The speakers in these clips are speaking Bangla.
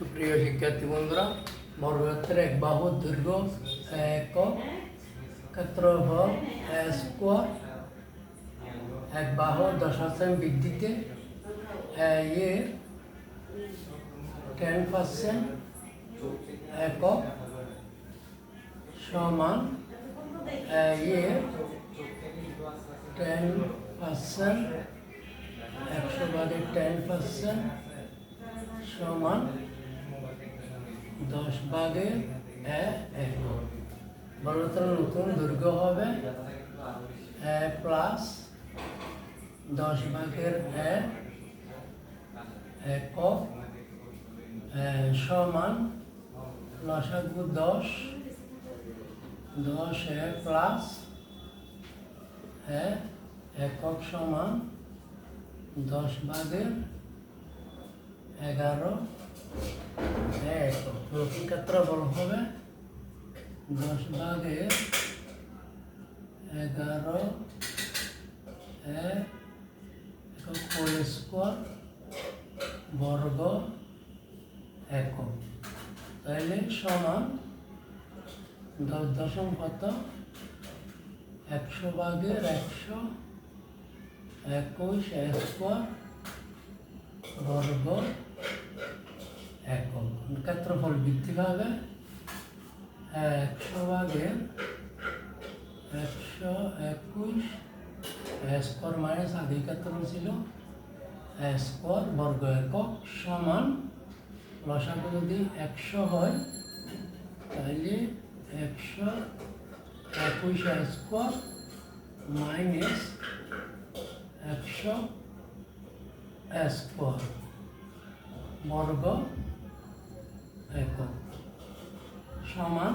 সুপ্রিয় শিক্ষার্থী বন্ধুরা, বর্গক্ষেত্রের এক বাহুর দৈর্ঘ্য একক, ক্ষেত্রফল স্কোয়ার, এক বাহু 10% বৃদ্ধিতে এর 10% একক সমান এর 10%, 100/10% সমান 10/একক। বর্গক্ষেত্রের নতুন দৈর্ঘ্য হবে প্লাস 10/একক সমান লসাগু 10 প্লাস একক সমান 10/11 একক। নতুন ক্ষেত্রফল হবে 10/11 একক হোল স্কোয়ার বর্গ একক। তাহলে সমান 10 কত 100/100 স্কোয়ার বর্গ একক। ক্ষেত্রফল বৃদ্ধি পাবে 100/121 স্কোয়ার মাইনাস আগে ক্ষেত্রফল ছিল স্কোয়ার বর্গ একক সমান লসাগু যদি 100 হয় তাহলে 121 স্কোয়ার মাইনাস 100 স্কোয়ার বর্গ একক সমান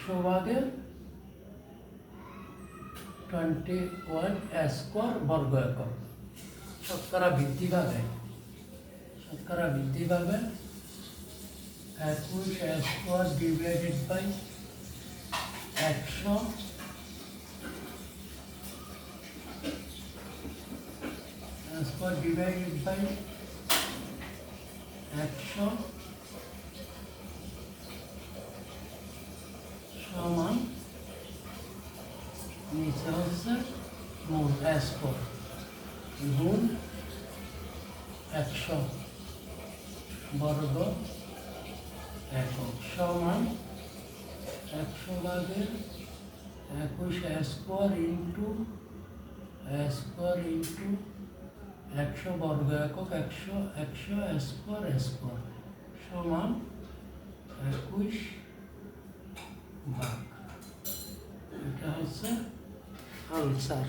100/21 স্কোয়ার বর্গ একক। শতকরা বৃদ্ধি পাবে 21 square divided by 100 square divided by 100 সমান নিচে হচ্ছে মোট স্কোয়ার গুণ 100 বর্গ একক সমান 100/21 স্কোয়ার ইন্টু 100 বর্গ একক 100 স্কোয়ার সমান 21 ভাগ। এটা হচ্ছে আনসার।